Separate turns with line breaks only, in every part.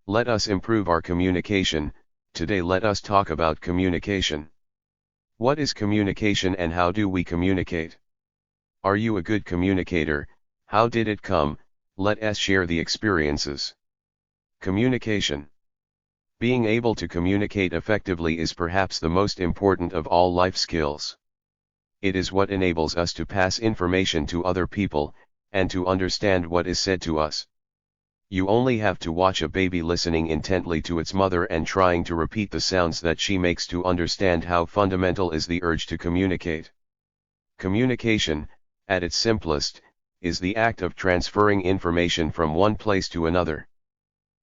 Let us improve our communication. Today let us talk about communication. What is communication and how do we communicate? Are you a good communicator? How did it come? Let us share the experiences. Communication. Being able to communicate effectively is perhaps the most important of all life skills. It is what enables us to pass information to other people, and to understand what is said to us. You only have to watch a baby listening intently to its mother and trying to repeat the sounds that she makes to understand how fundamental is the urge to communicate. Communication, at its simplest, is the act of transferring information from one place to another.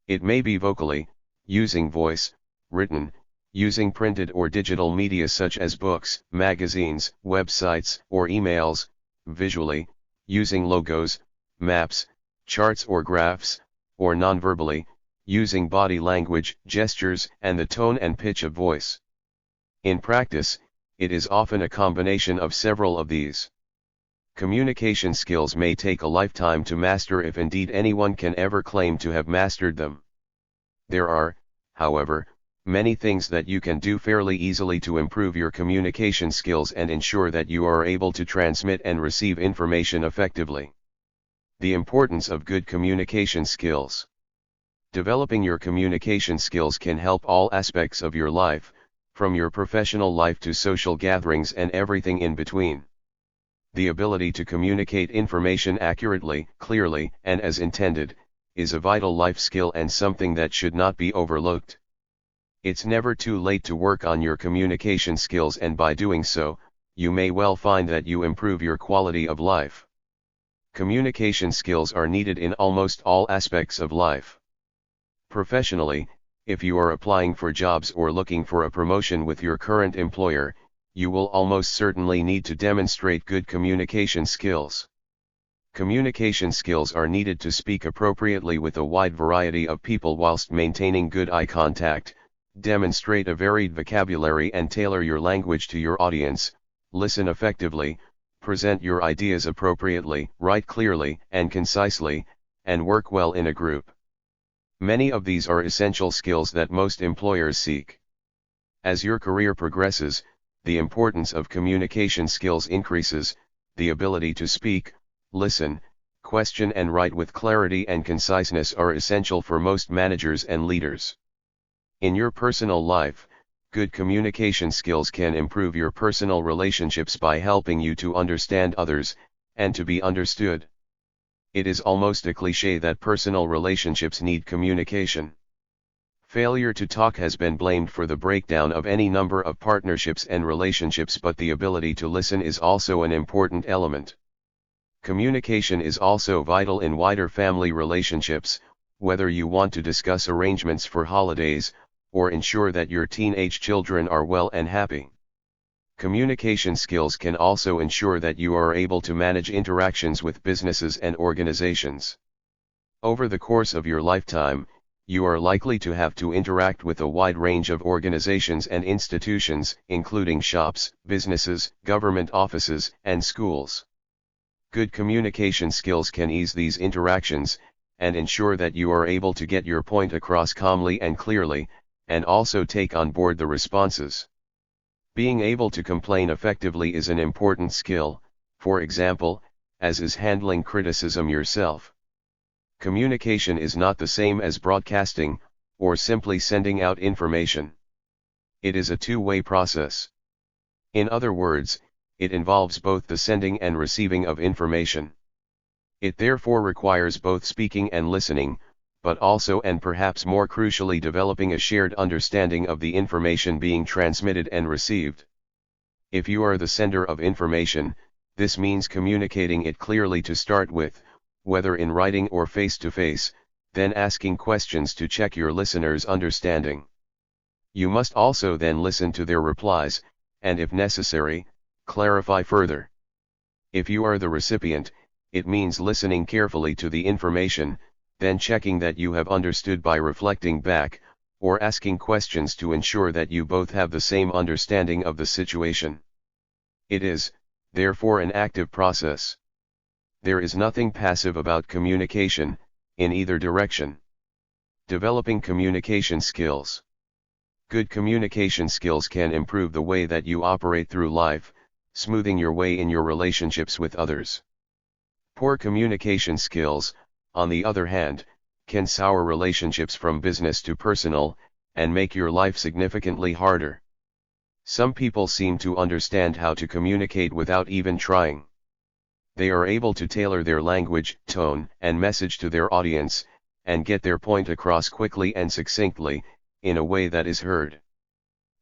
It may be vocally, using voice, written, using printed or digital media such as books, magazines, websites, or emails, visually, using logos, maps, charts or graphs, or non-verbally, using body language, gestures, and the tone and pitch of voice. In practice, it is often a combination of several of these. Communication skills may take a lifetime to master if indeed anyone can ever claim to have mastered them. There are, however, many things that you can do fairly easily to improve your communication skills and ensure that you are able to transmit and receive information effectively. The importance of good communication skills. Developing your communication skills can help all aspects of your life, from your professional life to social gatherings and everything in between. The ability to communicate information accurately, clearly, and as intended, is a vital life skill and something that should not be overlooked. It's never too late to work on your communication skills, and by doing so, you may well find that you improve your quality of life. Communication skills are needed in almost all aspects of life. Professionally, if you are applying for jobs or looking for a promotion with your current employer, you will almost certainly need to demonstrate good communication skills. Communication skills are needed to speak appropriately with a wide variety of people whilst maintaining good eye contact, demonstrate a varied vocabulary and tailor your language to your audience, listen effectively, present your ideas appropriately, write clearly and concisely, and work well in a group. Many of these are essential skills that most employers seek. As your career progresses, the importance of communication skills increases. The ability to speak, listen, question and write with clarity and conciseness are essential for most managers and leaders. In your personal life, good communication skills can improve your personal relationships by helping you to understand others, and to be understood. It is almost a cliché that personal relationships need communication. Failure to talk has been blamed for the breakdown of any number of partnerships and relationships, but the ability to listen is also an important element. Communication is also vital in wider family relationships, whether you want to discuss arrangements for holidays, or ensure that your teenage children are well and happy. Communication skills can also ensure that you are able to manage interactions with businesses and organizations. Over the course of your lifetime, you are likely to have to interact with a wide range of organizations and institutions, including shops, businesses, government offices, and schools. Good communication skills can ease these interactions, and ensure that you are able to get your point across calmly and clearly, and also take on board the responses. Being able to complain effectively is an important skill, for example, as is handling criticism yourself. Communication is not the same as broadcasting, or simply sending out information. It is a two-way process. In other words, it involves both the sending and receiving of information. It therefore requires both speaking and listening, but also and perhaps more crucially developing a shared understanding of the information being transmitted and received. If you are the sender of information, this means communicating it clearly to start with, whether in writing or face-to-face, then asking questions to check your listeners' understanding. You must also then listen to their replies, and if necessary, clarify further. If you are the recipient, it means listening carefully to the information, then checking that you have understood by reflecting back, or asking questions to ensure that you both have the same understanding of the situation. It is, therefore, an active process. There is nothing passive about communication, in either direction. Developing communication skills. Good communication skills can improve the way that you operate through life, smoothing your way in your relationships with others. Poor communication skills, on the other hand, can sour relationships from business to personal, and make your life significantly harder. Some people seem to understand how to communicate without even trying. They are able to tailor their language, tone, and message to their audience, and get their point across quickly and succinctly, in a way that is heard.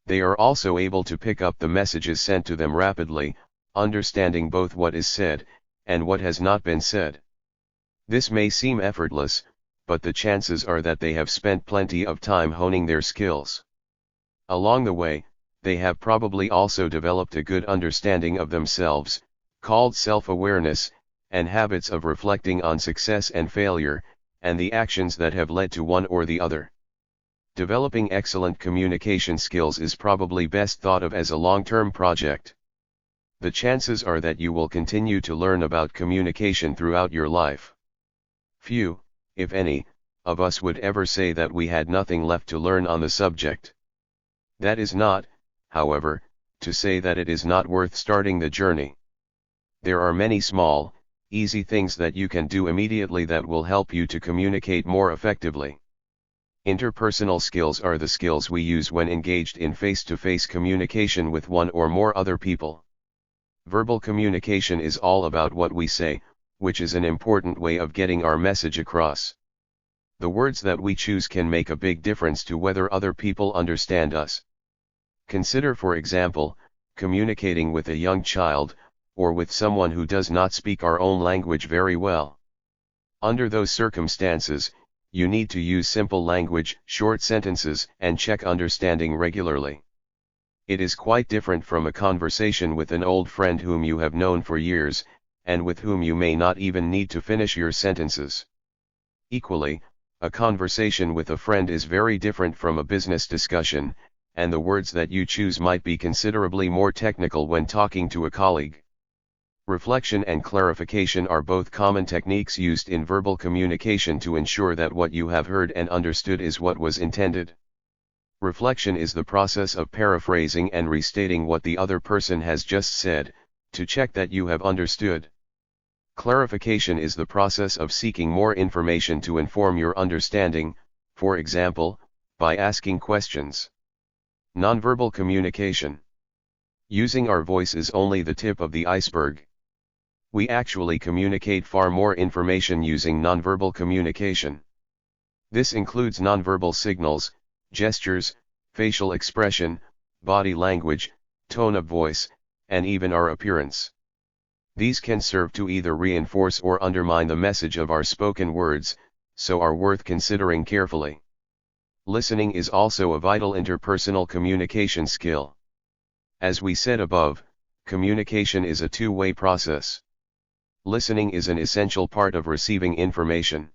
They are also able to pick up the messages sent to them rapidly, understanding both what is said, and what has not been said. This may seem effortless, but the chances are that they have spent plenty of time honing their skills. Along the way, they have probably also developed a good understanding of themselves, called self-awareness, and habits of reflecting on success and failure, and the actions that have led to one or the other. Developing excellent communication skills is probably best thought of as a long-term project. The chances are that you will continue to learn about communication throughout your life. Few, if any, of us would ever say that we had nothing left to learn on the subject. That is not, however, to say that it is not worth starting the journey. There are many small, easy things that you can do immediately that will help you to communicate more effectively. Interpersonal skills are the skills we use when engaged in face-to-face communication with one or more other people. Verbal communication is all about what we say, which is an important way of getting our message across. The words that we choose can make a big difference to whether other people understand us. Consider, for example, communicating with a young child, or with someone who does not speak our own language very well. Under those circumstances, you need to use simple language, short sentences, and check understanding regularly. It is quite different from a conversation with an old friend whom you have known for years, and with whom you may not even need to finish your sentences. Equally, a conversation with a friend is very different from a business discussion, and the words that you choose might be considerably more technical when talking to a colleague. Reflection and clarification are both common techniques used in verbal communication to ensure that what you have heard and understood is what was intended. Reflection is the process of paraphrasing and restating what the other person has just said, to check that you have understood. Clarification is the process of seeking more information to inform your understanding, for example, by asking questions. Nonverbal communication. Using our voice is only the tip of the iceberg. We actually communicate far more information using nonverbal communication. This includes nonverbal signals, gestures, facial expression, body language, tone of voice, and even our appearance. These can serve to either reinforce or undermine the message of our spoken words, so are worth considering carefully. Listening is also a vital interpersonal communication skill. As we said above, communication is a two-way process. Listening is an essential part of receiving information.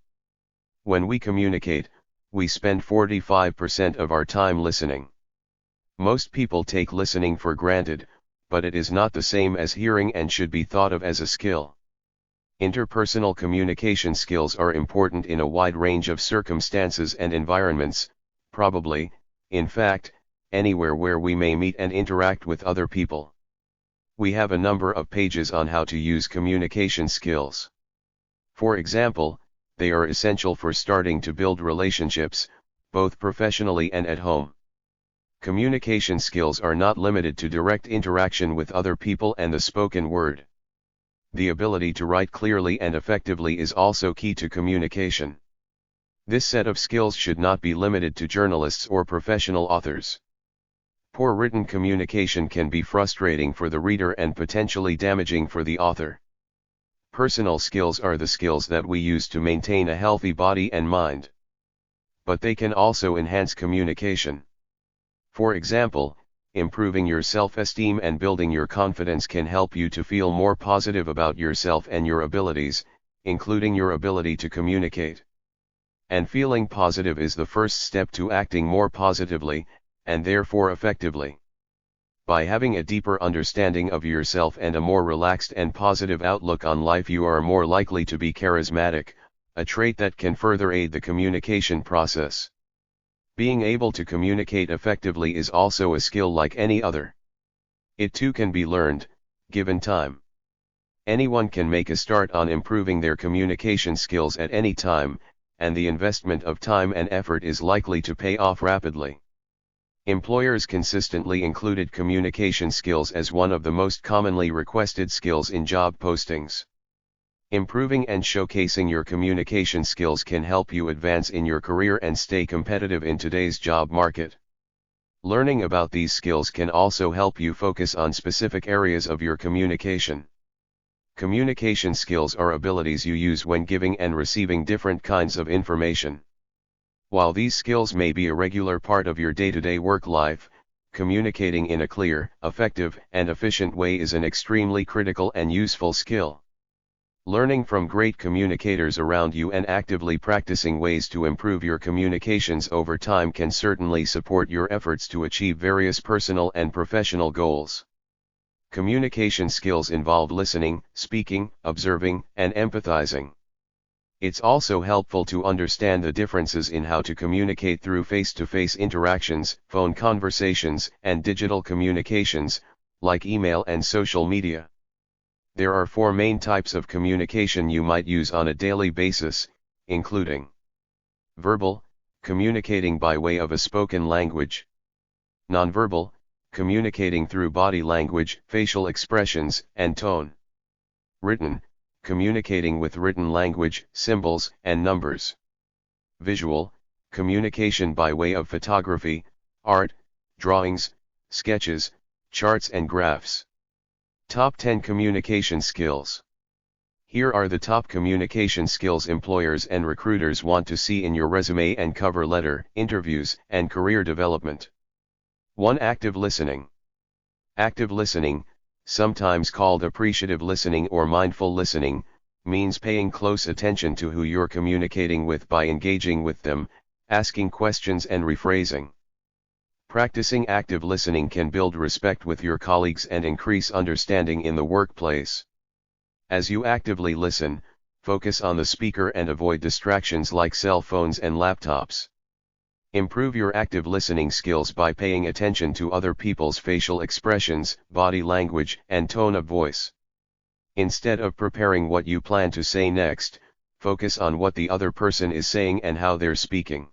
When we communicate, we spend 45% of our time listening. Most people take listening for granted, but it is not the same as hearing and should be thought of as a skill. Interpersonal communication skills are important in a wide range of circumstances and environments, probably, in fact, anywhere where we may meet and interact with other people. We have a number of pages on how to use communication skills. For example, they are essential for starting to build relationships, both professionally and at home. Communication skills are not limited to direct interaction with other people and the spoken word. The ability to write clearly and effectively is also key to communication. This set of skills should not be limited to journalists or professional authors. Poor written communication can be frustrating for the reader and potentially damaging for the author. Personal skills are the skills that we use to maintain a healthy body and mind. But they can also enhance communication. For example, improving your self-esteem and building your confidence can help you to feel more positive about yourself and your abilities, including your ability to communicate. And feeling positive is the first step to acting more positively, and therefore effectively. By having a deeper understanding of yourself and a more relaxed and positive outlook on life, you are more likely to be charismatic, a trait that can further aid the communication process. Being able to communicate effectively is also a skill like any other. It too can be learned, given time. Anyone can make a start on improving their communication skills at any time, and the investment of time and effort is likely to pay off rapidly. Employers consistently included communication skills as one of the most commonly requested skills in job postings. Improving and showcasing your communication skills can help you advance in your career and stay competitive in today's job market. Learning about these skills can also help you focus on specific areas of your communication. Communication skills are abilities you use when giving and receiving different kinds of information. While these skills may be a regular part of your day-to-day work life, communicating in a clear, effective, and efficient way is an extremely critical and useful skill. Learning from great communicators around you and actively practicing ways to improve your communications over time can certainly support your efforts to achieve various personal and professional goals. Communication skills involve listening, speaking, observing, and empathizing. It's also helpful to understand the differences in how to communicate through face-to-face interactions, phone conversations, and digital communications, like email and social media. There are 4 main types of communication you might use on a daily basis, including verbal, communicating by way of a spoken language; nonverbal, communicating through body language, facial expressions, and tone; written, communicating with written language, symbols, and numbers; visual, communication by way of photography, art, drawings, sketches, charts and graphs. Top 10 Communication Skills. Here are the top communication skills employers and recruiters want to see in your resume and cover letter, interviews, and career development. 1. Active listening. Active listening, sometimes called appreciative listening or mindful listening, means paying close attention to who you're communicating with by engaging with them, asking questions and rephrasing. Practicing active listening can build respect with your colleagues and increase understanding in the workplace. As you actively listen, focus on the speaker and avoid distractions like cell phones and laptops. Improve your active listening skills by paying attention to other people's facial expressions, body language, and tone of voice. Instead of preparing what you plan to say next, focus on what the other person is saying and how they're speaking.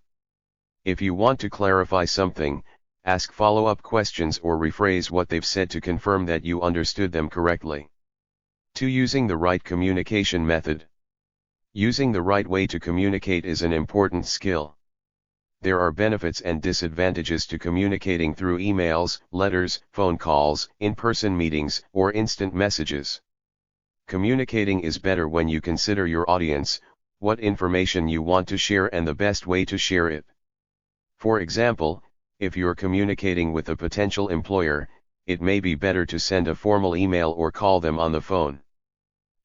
If you want to clarify something, ask follow-up questions or rephrase what they've said to confirm that you understood them correctly. 2. Using the right communication method. Using the right way to communicate is an important skill. There are benefits and disadvantages to communicating through emails, letters, phone calls, in-person meetings, or instant messages. Communicating is better when you consider your audience, what information you want to share and the best way to share it. For example, if you're communicating with a potential employer, it may be better to send a formal email or call them on the phone.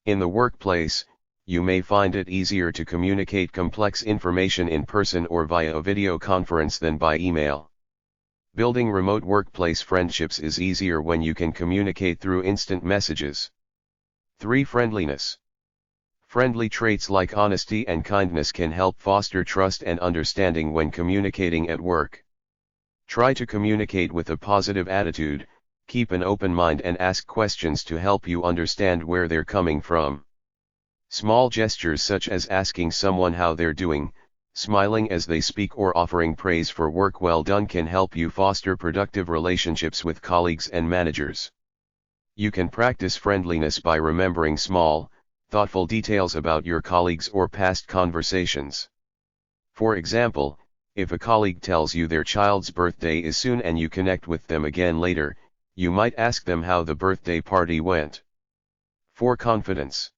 In the workplace, you may find it easier to communicate complex information in person or via a video conference than by email. Building remote workplace friendships is easier when you can communicate through instant messages. 3. Friendliness. Friendly traits like honesty and kindness can help foster trust and understanding when communicating at work. Try to communicate with a positive attitude, keep an open mind and ask questions to help you understand where they're coming from. Small gestures such as asking someone how they're doing, smiling as they speak or offering praise for work well done can help you foster productive relationships with colleagues and managers. You can practice friendliness by remembering small, thoughtful details about your colleagues or past conversations. For example, if a colleague tells you their child's birthday is soon and you connect with them again later, you might ask them how the birthday party went. 4. Confidence.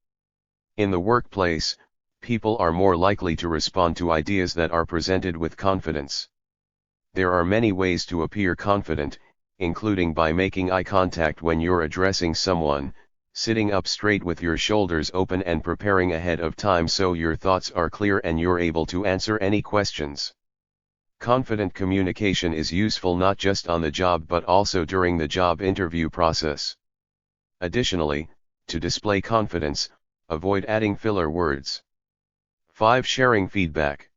In the workplace, people are more likely to respond to ideas that are presented with confidence. There are many ways to appear confident, including by making eye contact when you're addressing someone, sitting up straight with your shoulders open and preparing ahead of time so your thoughts are clear and you're able to answer any questions. Confident communication is useful not just on the job but also during the job interview process. Additionally, to display confidence, avoid adding filler words. 5. Sharing feedback.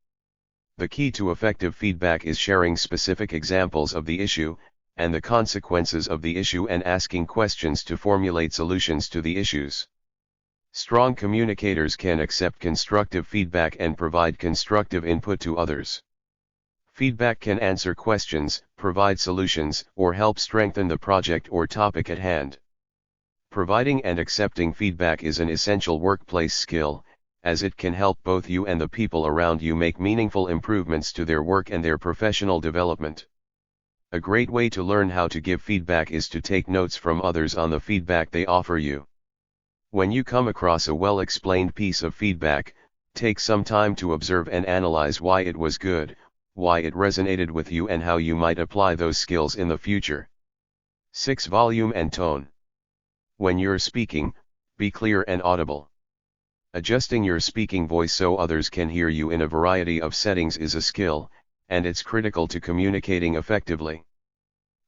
The key to effective feedback is sharing specific examples of the issue, and the consequences of the issue, and asking questions to formulate solutions to the issues. Strong communicators can accept constructive feedback and provide constructive input to others. Feedback can answer questions, provide solutions, or help strengthen the project or topic at hand. Providing and accepting feedback is an essential workplace skill, as it can help both you and the people around you make meaningful improvements to their work and their professional development. A great way to learn how to give feedback is to take notes from others on the feedback they offer you. When you come across a well-explained piece of feedback, take some time to observe and analyze why it was good, why it resonated with you, and how you might apply those skills in the future. 6. Volume and tone. When you're speaking, be clear and audible. Adjusting your speaking voice so others can hear you in a variety of settings is a skill, and it's critical to communicating effectively.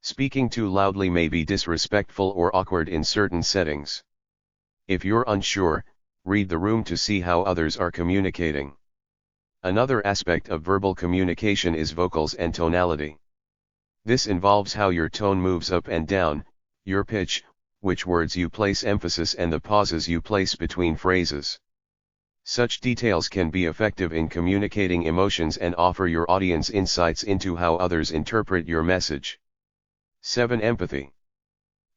Speaking too loudly may be disrespectful or awkward in certain settings. If you're unsure, read the room to see how others are communicating. Another aspect of verbal communication is vocals and tonality. This involves how your tone moves up and down, your pitch, which words you place emphasis, and the pauses you place between phrases. Such details can be effective in communicating emotions and offer your audience insights into how others interpret your message. 7. Empathy.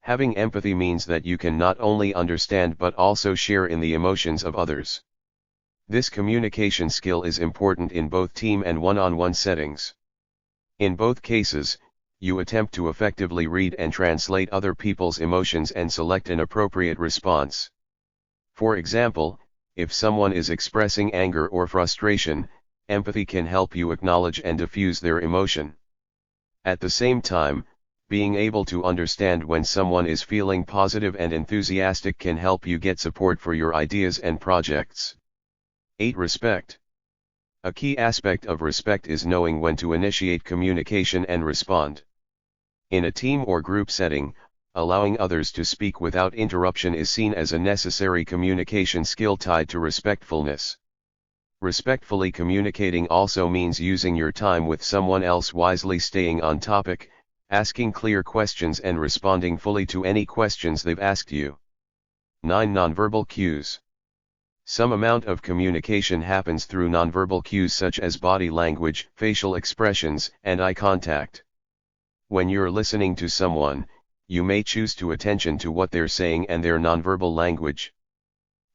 Having empathy means that you can not only understand but also share in the emotions of others. This communication skill is important in both team and one-on-one settings. In both cases, you attempt to effectively read and translate other people's emotions and select an appropriate response. For example, if someone is expressing anger or frustration, empathy can help you acknowledge and diffuse their emotion. At the same time, being able to understand when someone is feeling positive and enthusiastic can help you get support for your ideas and projects. 8. Respect. A key aspect of respect is knowing when to initiate communication and respond. In a team or group setting, allowing others to speak without interruption is seen as a necessary communication skill tied to respectfulness. Respectfully communicating also means using your time with someone else wisely, staying on topic, asking clear questions, and responding fully to any questions they've asked you. 9. Nonverbal cues. Some amount of communication happens through nonverbal cues such as body language, facial expressions, and eye contact. When you're listening to someone, you may choose to attention to what they're saying and their nonverbal language.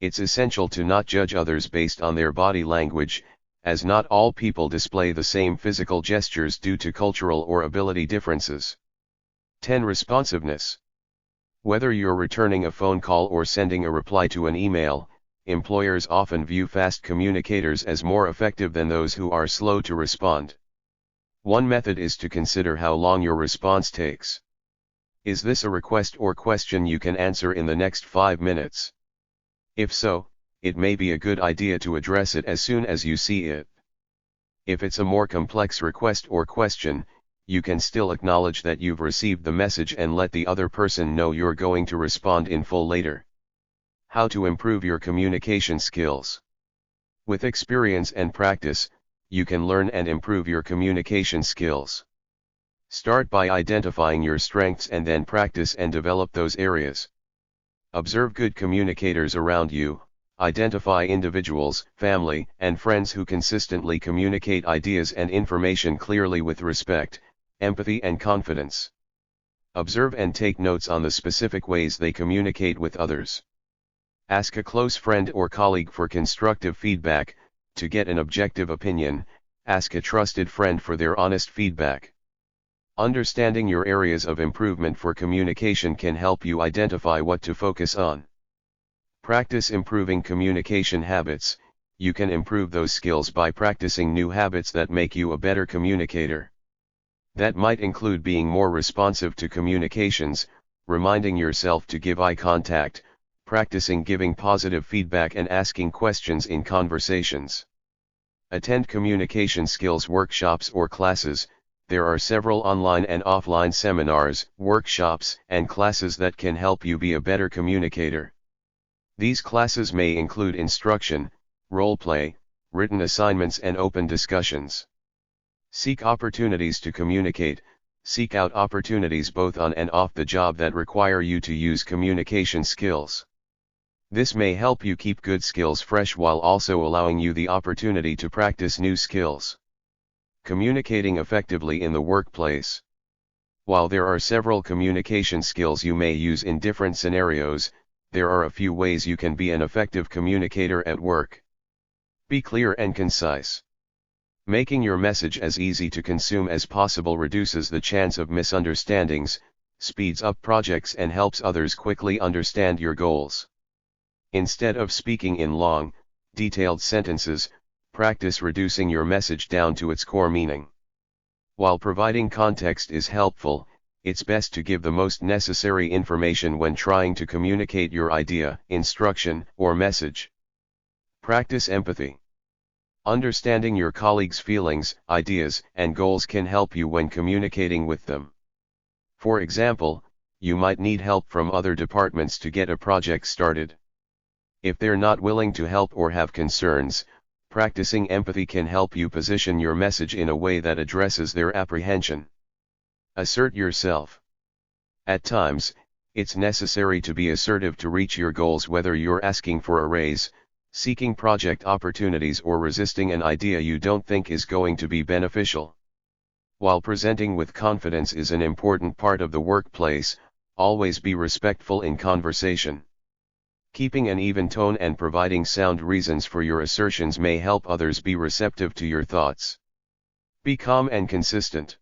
It's essential to not judge others based on their body language, as not all people display the same physical gestures due to cultural or ability differences. 10. Responsiveness. Whether you're returning a phone call or sending a reply to an email, employers often view fast communicators as more effective than those who are slow to respond. One method is to consider how long your response takes. Is this a request or question you can answer in the next 5 minutes? If so, it may be a good idea to address it as soon as you see it. If it's a more complex request or question, you can still acknowledge that you've received the message and let the other person know you're going to respond in full later. How to improve your communication skills. With experience and practice, you can learn and improve your communication skills. Start by identifying your strengths and then practice and develop those areas. Observe good communicators around you, identify individuals, family, and friends who consistently communicate ideas and information clearly with respect, empathy, and confidence. Observe and take notes on the specific ways they communicate with others. Ask a close friend or colleague for constructive feedback. To get an objective opinion, ask a trusted friend for their honest feedback. Understanding your areas of improvement for communication can help you identify what to focus on. Practice improving communication habits. You can improve those skills by practicing new habits that make you a better communicator. That might include being more responsive to communications, reminding yourself to give eye contact, practicing giving positive feedback, and asking questions in conversations. Attend communication skills workshops or classes. There are several online and offline seminars, workshops, and classes that can help you be a better communicator. These classes may include instruction, role play, written assignments and open discussions. Seek opportunities to communicate. Seek out opportunities both on and off the job that require you to use communication skills. This may help you keep good skills fresh while also allowing you the opportunity to practice new skills. Communicating effectively in the workplace. While there are several communication skills you may use in different scenarios, there are a few ways you can be an effective communicator at work. Be clear and concise. Making your message as easy to consume as possible reduces the chance of misunderstandings, speeds up projects and helps others quickly understand your goals. Instead of speaking in long, detailed sentences, practice reducing your message down to its core meaning. While providing context is helpful, it's best to give the most necessary information when trying to communicate your idea, instruction, or message. Practice empathy. Understanding your colleagues' feelings, ideas, and goals can help you when communicating with them. For example, you might need help from other departments to get a project started. If they're not willing to help or have concerns, practicing empathy can help you position your message in a way that addresses their apprehension. Assert yourself. At times, it's necessary to be assertive to reach your goals, whether you're asking for a raise, seeking project opportunities, or resisting an idea you don't think is going to be beneficial. While presenting with confidence is an important part of the workplace, always be respectful in conversation. Keeping an even tone and providing sound reasons for your assertions may help others be receptive to your thoughts. Be calm and consistent.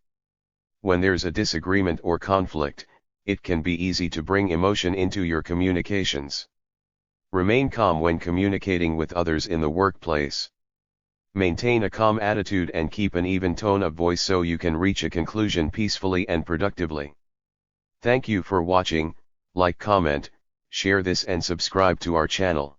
When there's a disagreement or conflict, it can be easy to bring emotion into your communications. Remain calm when communicating with others in the workplace. Maintain a calm attitude and keep an even tone of voice so you can reach a conclusion peacefully and productively. Thank you for watching. Like, comment, share this and subscribe to our channel.